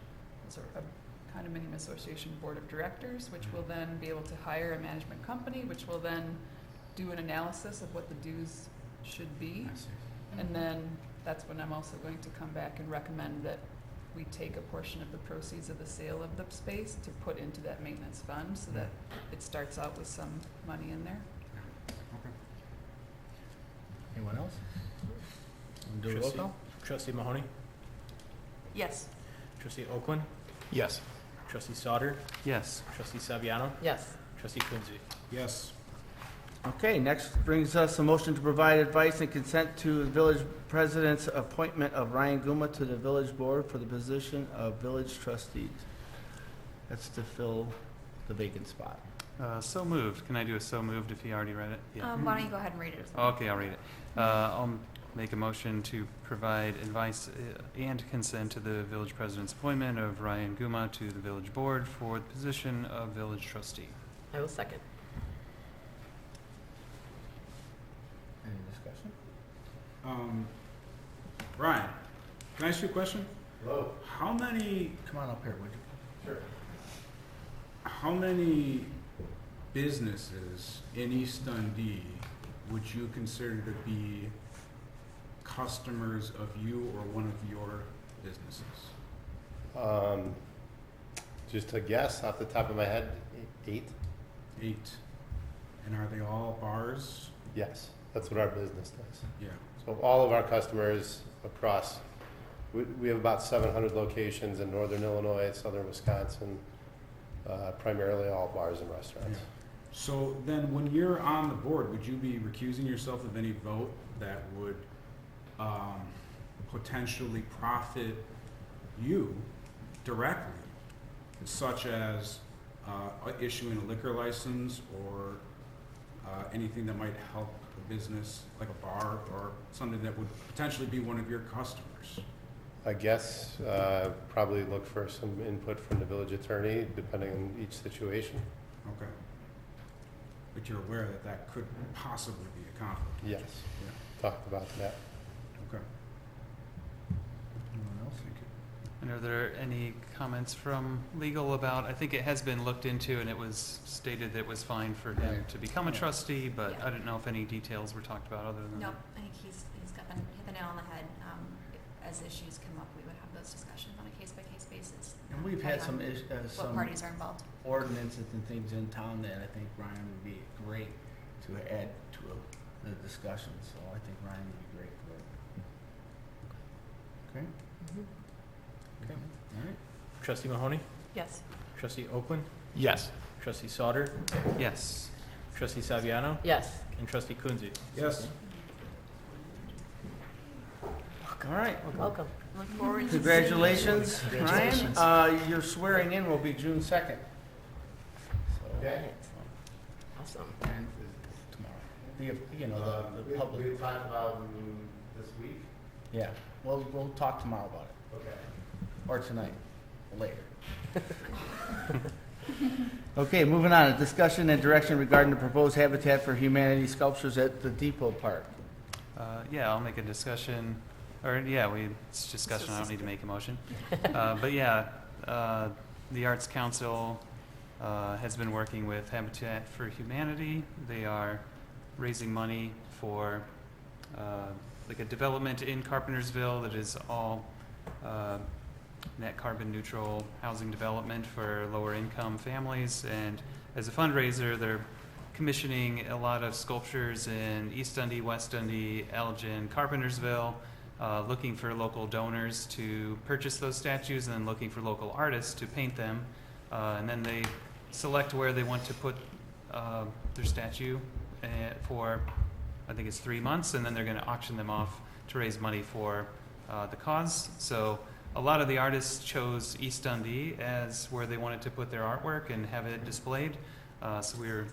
sort of a condominium association board of directors, which will then be able to hire a management company, which will then do an analysis of what the dues should be. I see. And then that's when I'm also going to come back and recommend that we take a portion of the proceeds of the sale of the space to put into that maintenance fund so that it starts out with some money in there. Okay. Anyone else? Do a roll call? Trustee Mahoney? Yes. Trustee Oakland? Yes. Trustee Sauter? Yes. Trustee Saviano? Yes. Trustee Quincy? Yes. Okay, next brings us a motion to provide advice and consent to the village president's appointment of Ryan Guma to the village board for the position of village trustees. That's to fill the vacant spot. So moved. Can I do a so moved if you already read it? Yeah. Why don't you go ahead and read it as well? Okay, I'll read it. I'll make a motion to provide advice and consent to the village president's appointment of Ryan Guma to the village board for the position of village trustee. I will second. Any discussion? Ryan, can I ask you a question? Hello. How many, Come on up here, would you? Sure. how many businesses in East Dundee would you consider to be customers of you or one of your businesses? Just a guess off the top of my head, 8? 8. And are they all bars? Yes, that's what our business does. Yeah. So all of our customers across, we have about 700 locations in northern Illinois, southern Wisconsin, primarily all bars and restaurants. So then when you're on the board, would you be recusing yourself of any vote that would potentially profit you directly, such as issuing a liquor license or anything that might help a business like a bar or something that would potentially be one of your customers? I guess probably look for some input from the village attorney, depending on each situation. Okay. But you're aware that that could possibly be a conflict? Yes. Yeah. Talked about that. Okay. Anyone else? Thank you. And are there any comments from legal about, I think it has been looked into and it was stated that it was fine for him Right. to become a trustee, but Yeah. I don't know if any details were talked about other than No, that. I think he's got hit the nail on the head. As issues come up, we would have those discussions on a case-by-case basis. And we've had some, What some parties are involved. ordinances and things in town that I think Ryan would be great to add to the discussion, so I think Ryan would be great for it. Okay? Okay, all right. Trustee Mahoney? Yes. Trustee Oakland? Yes. Trustee Sauter? Yes. Trustee Saviano? Yes. And Trustee Kunzi? Yes. All right. Welcome. Look forward to Congratulations, Congratulations. Ryan. Your swearing in will be June 2nd. Okay. Awesome. And tomorrow. You know, the public. We talked about this week? Yeah, we'll talk tomorrow about it. Okay. Or tonight, or later. Okay, moving on. A discussion and direction regarding the proposed Habitat for Humanity sculptures at the Depot Park. Yeah, I'll make a discussion, it's discussion, I don't need to make a motion. But yeah, the Arts Council has been working with Habitat for Humanity. They are raising money for like a development in Carpentersville that is all net carbon neutral housing development for lower income families. And as a fundraiser, they're commissioning a lot of sculptures in East Dundee, West Dundee, Elgin, Carpentersville, looking for local donors to purchase those statues and then looking for local artists to paint them. And then they select where they want to put their statue for, I think it's 3 months, and then they're going to auction them off to raise money for the cause. So a lot of the artists chose East Dundee as where they wanted to put their artwork and have it displayed. So we're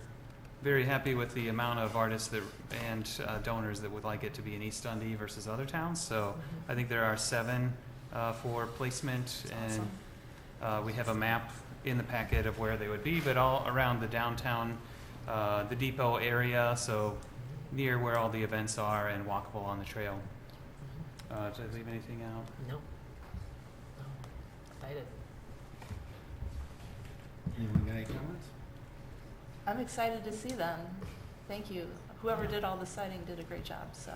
very happy with the amount of artists and donors that would like it to be in East Dundee versus other towns. So I think there are 7 for placement, and we have a map in the packet of where they would be, but all around the downtown, the depot area, so near where all the events are and walkable on the trail. Did I leave anything out? No. Excited. Anyone got any comments? I'm excited to see them. Thank you. Whoever did all the citing did a great job, so.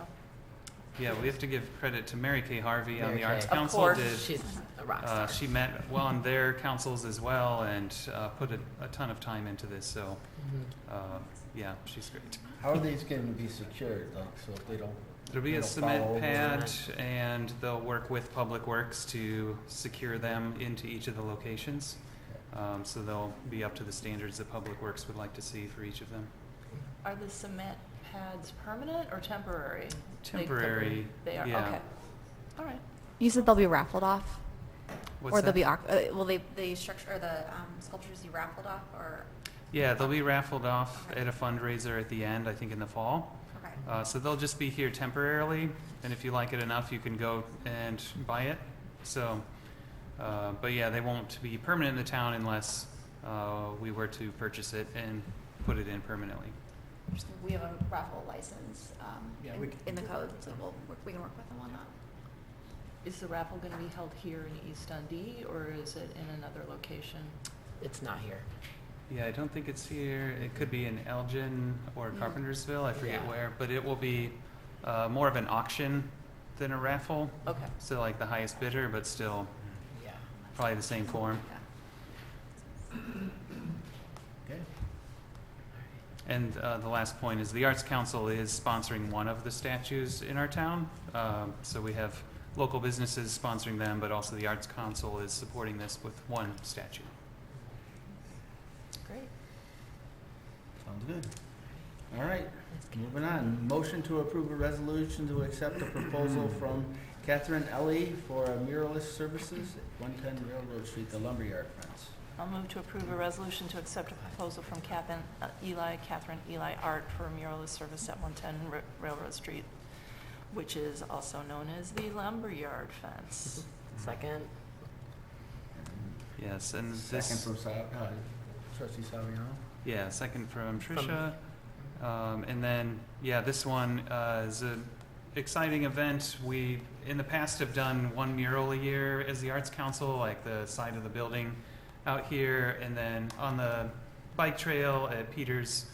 Yeah, we have to give credit to Mary Kay Harvey on Mary the Arts Kay. Of Council. course. She's a rock star. She met well on their councils as well and put a ton of time into this. So, yeah, she's great. How are these going to be secured, like, so if they don't? There'll be they a don't follow cement over? pad, and they'll work with Public Works to secure them into each of the locations. So they'll be up to the standards that Public Works would like to see for each of them. Are the cement pads permanent or temporary? Temporary, They are, yeah. okay. All right. You said they'll be raffled off? What's Or they'll that? be, will the structure, or the sculptures be raffled off, or? Yeah, they'll be raffled off at a fundraiser at the end, I think in the fall. Okay. So they'll just be here temporarily, and if you like it enough, you can go and buy it. So, but yeah, they won't be permanent in the town unless we were to purchase it and put it in permanently. we have a raffle license Yeah, in, we can in the do code, so we can work with them on that. Is the raffle going to be held here in East Dundee, or is it in another location? It's not here. Yeah, I don't think it's here. It could be in Elgin or Yeah. Carpentersville, I forget Yeah. where, but it will be more of an auction than a raffle. Okay. So like the highest bidder, but still Yeah. probably the same form. Okay. And the last point is the Arts Council is sponsoring one of the statues in our town. So we have local businesses sponsoring them, but also the Arts Council is supporting this with one statue. Great. Sounds good. All right, moving on. Motion to approve a resolution to accept a proposal from Catherine Ellie for muralist services at 110 Railroad Street, the lumberyard fence. I'll move to approve a resolution to accept a proposal from Catherine Eli Art for a muralist service at 110 Railroad Street, which is also known as the lumberyard fence. Second. Yes, and Second this, from trustee Saviano. yeah, second from Tricia. And then, yeah, this one is an exciting event. We, in the past, have done one mural a year as the Arts Council, like the side of the building out here, and then on the bike trail at Peter's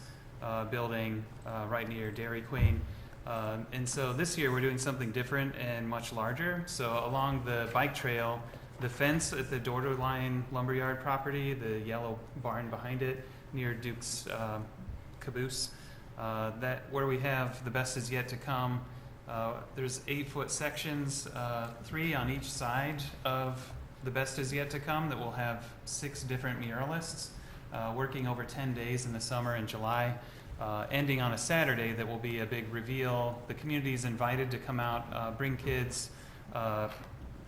building right near Dairy Queen. And so this year we're doing something different and much larger. So along the bike trail, the fence at the Dorderline Lumberyard property, the yellow barn behind it near Duke's caboose, that where we have the best is yet to come. There's 8-foot sections, 3 on each side of the best is yet to come, that will have 6 different muralists working over 10 days in the summer and July. Ending on a Saturday that will be a big reveal. The community is invited to come out, bring kids,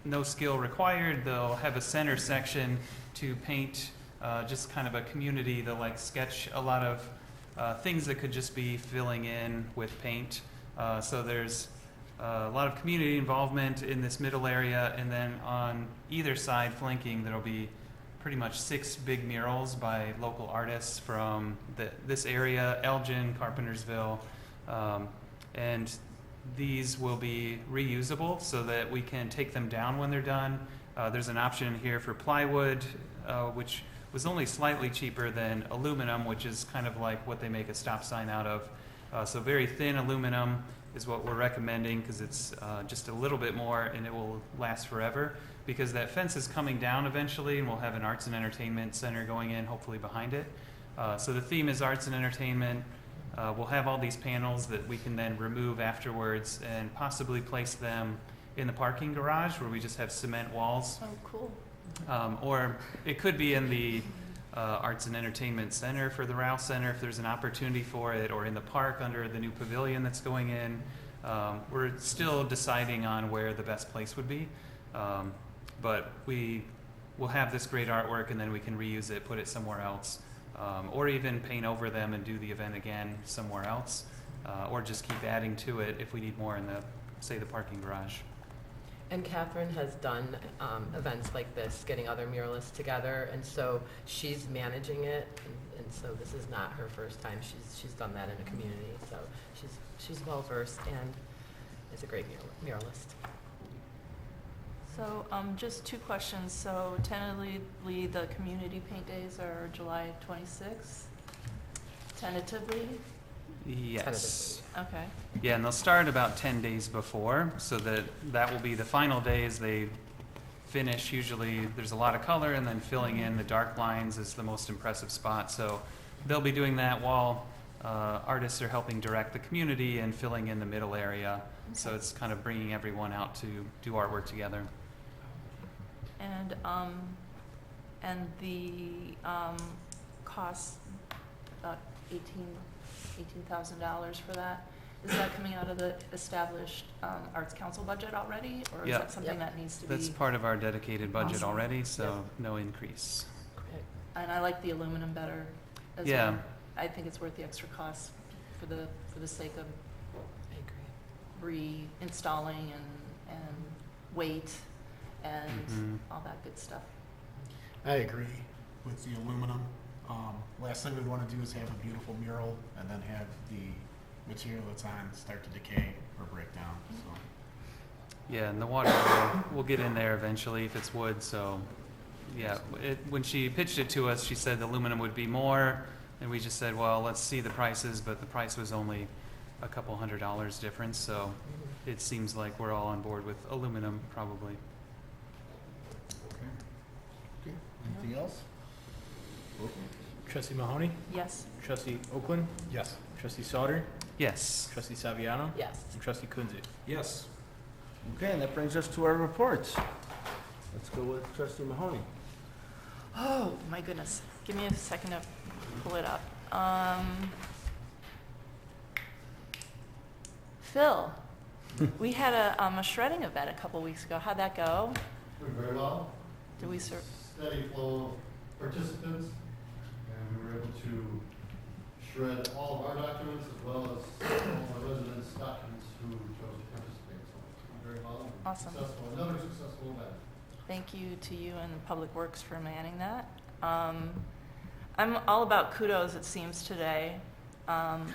no skill required. They'll have a center section to paint just kind of a community. They'll like sketch a lot of things that could just be filling in with paint. So there's a lot of community involvement in this middle area, and then on either side flanking there'll be pretty much 6 big murals by local artists from this area, Elgin, Carpentersville, and these will be reusable so that we can take them down when they're done. There's an option here for plywood, which was only slightly cheaper than aluminum, which is kind of like what they make a stop sign out of. So very thin aluminum is what we're recommending because it's just a little bit more and it will last forever. Because that fence is coming down eventually, and we'll have an arts and entertainment center going in, hopefully behind it. So the theme is arts and entertainment. We'll have all these panels that we can then remove afterwards and possibly place them in the parking garage where we just have cement walls. Oh, cool. Or it could be in the arts and entertainment center for the Rouse Center if there's an opportunity for it, or in the park under the new pavilion that's going in. We're still deciding on where the best place would be. But we will have this great artwork and then we can reuse it, put it somewhere else, or even paint over them and do the event again somewhere else, or just keep adding to it if we need more in the, say, the parking garage. And Catherine has done events like this, getting other muralists together, and so she's managing it, and so this is not her first time. She's done that in a community, so she's well versed and is a great muralist. So just 2 questions. So tentatively, the community paint days are July 26th? Tentatively? Yes. Okay. Yeah, and they'll start about 10 days before, so that will be the final days. They finish usually, there's a lot of color, and then filling in the dark lines is the most impressive spot. So they'll be doing that while artists are helping direct the community and filling in the middle area. So it's kind of bringing everyone out to do artwork together. And the cost, about $18,000 for that. Is that coming out of the established Arts Council budget already, or is that something that needs to be? That's part of our dedicated budget Awesome. already, so no increase. And I like the aluminum better as Yeah. well. I think it's worth the extra cost for the sake of reinstalling and weight and all that good stuff. I agree with the aluminum. Last thing we'd want to do is have a beautiful mural and then have the material that's on start to decay or break down, so. Yeah, and the water will get in there eventually if it's wood, so, yeah. When she pitched it to us, she said the aluminum would be more, and we just said, well, let's see the prices, but the price was only a couple $100 difference, so it seems like we're all on board with aluminum, probably. Okay. Anything else? Trustee Mahoney? Yes. Trustee Oakland? Yes. Trustee Sauter? Yes. Trustee Saviano? Yes. And Trustee Kunze? Yes. Okay, and that brings us to our reports. Let's go with Trustee Mahoney. Oh, my goodness. Give me a second to pull it up. Phil, we had a shredding event a couple weeks ago. How'd that go? Went very well. Did we serve? Steady flow of participants, and we were able to shred all of our documents as well as all our residents' documents who chose to participate. So it went very well. And Awesome. Successful, another successful event. Thank you to you and Public Works for manning that. I'm all about kudos, it seems, today. Number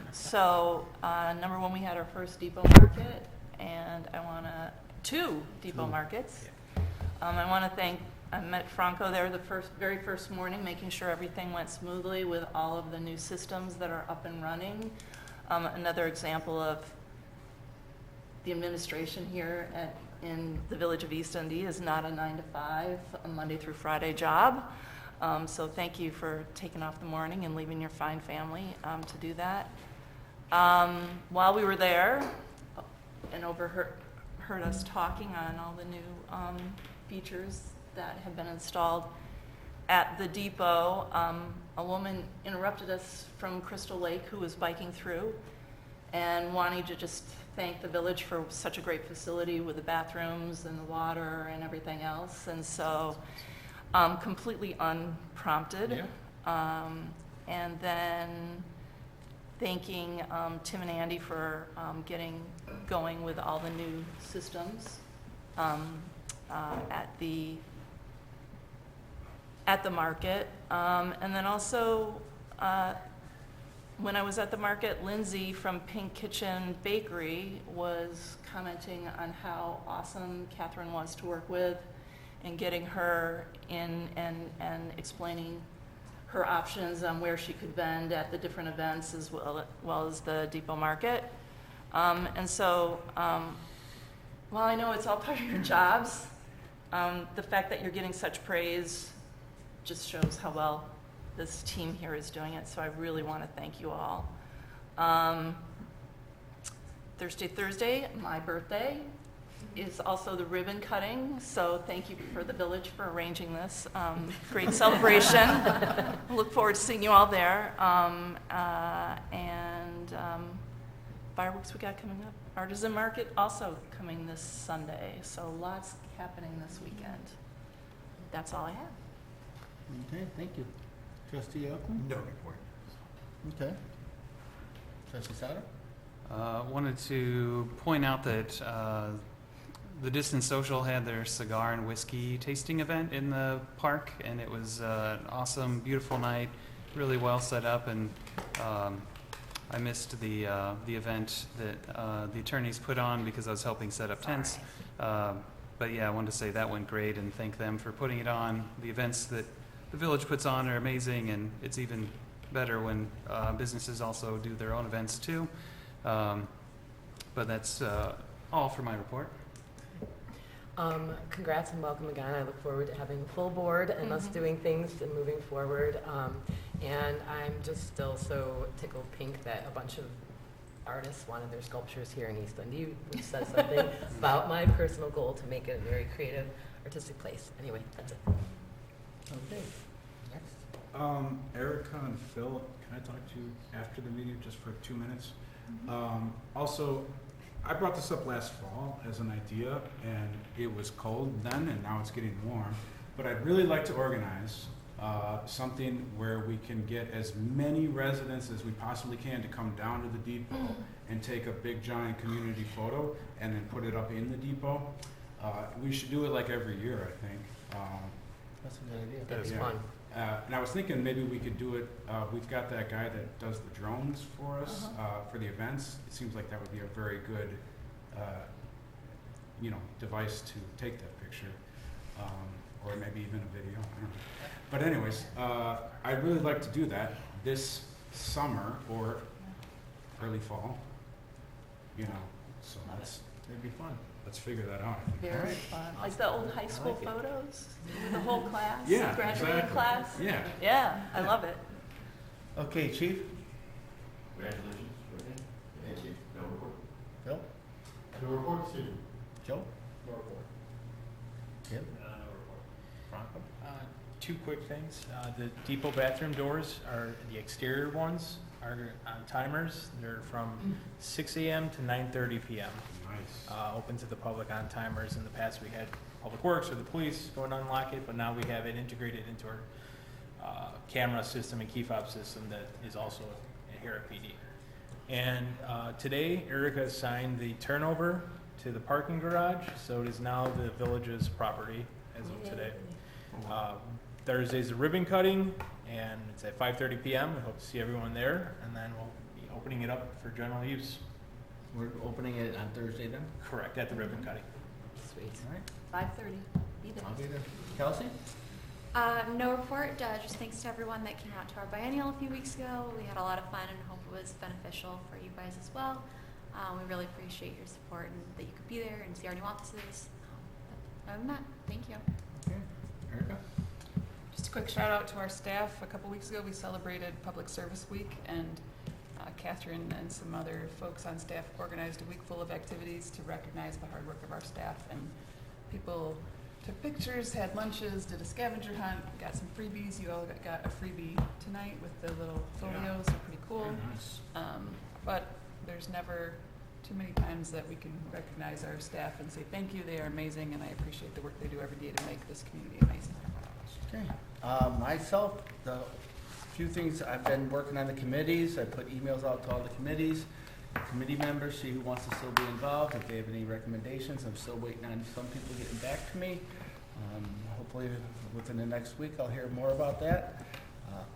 one, we had our first depot market, and two depot markets. I want to thank, I met Franco there the very first morning, making sure everything went smoothly with all of the new systems that are up and running. Another example of the administration here in the village of East Dundee is not a 9-to-5, a Monday through Friday job. So thank you for taking off the morning and leaving your fine family to do that. While we were there and overheard us talking on all the new features that have been installed at the depot, a woman interrupted us from Crystal Lake who was biking through and wanting to just thank the village for such a great facility with the bathrooms and the water and everything else. And so completely unprompted. Yeah. And then thanking Tim and Andy for getting going with all the new systems at the market. And then also, when I was at the market, Lindsay from Pink Kitchen Bakery was commenting on how awesome Catherine was to work with and getting her in and explaining her options on where she could vend at the different events as well as the depot market. And so, while I know it's all part of your jobs, the fact that you're getting such praise just shows how well this team here is doing it. So I really want to thank you all. Thursday, my birthday, is also the ribbon cutting, so thank you for the village for arranging this great celebration. Look forward to seeing you all there. Fireworks we got coming up. Artisan Market also coming this Sunday, so lots happening this weekend. That's all I have. Okay, thank you. Trustee Oakland? No report. Okay. Trustee Sauter? Wanted to point out that the Distant Social had their cigar and whiskey tasting event in the park, and it was an awesome, beautiful night, really well set up, and I missed the event that the attorneys put on because I was helping set up tents. But yeah, I wanted to say that went great and thank them for putting it on. The events that the village puts on are amazing, and it's even better when businesses also do their own events too. But that's all for my report. Congrats and welcome again. I look forward to having a full board and us doing things and moving forward. And I'm just still so tickled pink that a bunch of artists wanted their sculptures here in East Dundee, which says something about my personal goal to make it a very creative, artistic place. Anyway, that's it. Okay. Next. Erica and Phil, can I talk to you after the meeting just for 2 minutes? Also, I brought this up last fall as an idea, and it was cold then, and now it's getting warm. But I'd really like to organize something where we can get as many residents as we possibly can to come down to the depot and take a big giant community photo and then put it up in the depot. We should do it like every year, I think. That's a good idea. That's fun. And I was thinking maybe we could do it, we've got that guy that does the drones for us, for the events. It seems like that would be a very good, device to take that picture, or maybe even a video, I don't know. But anyways, I'd really like to do that this summer or early fall, so it'd be fun. Let's figure that out. Very fun. Like the old high school photos with the whole class, Yeah, graduating exactly. class. Yeah. Yeah, I love it. Okay, Chief? Congratulations. Thank you. No report. Bill? No report, Stephen. Joe? No report. Kim? Bronco. Two quick things. The depot bathroom doors are, the exterior ones are on timers. They're from 6 a.m. to 9:30 p.m. Nice. Open to the public on timers. In the past, we had Public Works or the police go and unlock it, but now we have it integrated into our camera system and key fob system that is also here at PD. And today, Erica signed the turnover to the parking garage, so it is now the village's property as of today. Thursday's a ribbon cutting, and it's at 5:30 p.m. We hope to see everyone there, and then we'll be opening it up for general use. We're opening it on Thursday then? Correct, at the ribbon cutting. Sweet. All right. 5:30. Be there. I'll be there. Kelsey? No report, just thanks to everyone that came out to our biennial a few weeks ago. We had a lot of fun and hope it was beneficial for you guys as well. We really appreciate your support and that you could be there and see our new offices. But other than that, thank you. Okay. Erica? Just a quick shout out to our staff. A couple weeks ago, we celebrated Public Service Week, and Catherine and some other folks on staff organized a week full of activities to recognize the hard work of our staff. And people took pictures, had lunches, did a scavenger hunt, got some freebies. You all got a freebie tonight with the little folios. They're pretty cool. Nice. But there's never too many times that we can recognize our staff and say thank you. They are amazing, and I appreciate the work they do every day to make this community amazing. Okay. Myself, the few things, I've been working on the committees. I put emails out to all the committee members, see who wants to still be involved, if they have any recommendations. I'm still waiting on some people getting back to me. Hopefully within the next week I'll hear more about that.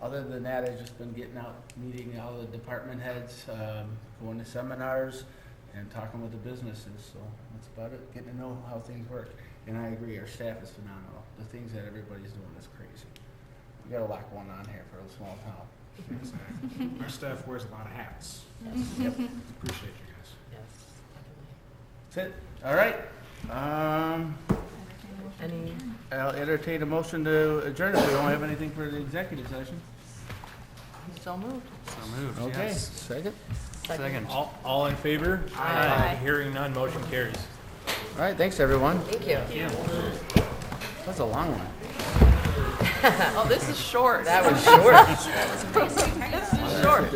Other than that, I've just been getting out, meeting all the department heads, going to seminars, and talking with the businesses. So that's about it, getting to know how things work. And I agree, our staff is phenomenal. The things that everybody's doing is crazy. We got a lot going on here for a small town. Exactly. Our staff wears a lot of hats. Yep. Appreciate you guys. Yes. That's it. All right. Any? I'll entertain a motion to adjourn if we don't have anything for the executive session. So moved. So moved, Okay. yes. Second. Second. All in favor? Aye. Hearing none, motion carries. All right. Thanks, everyone. Thank you. That's a long one. Oh, this is short. That was short. This is short.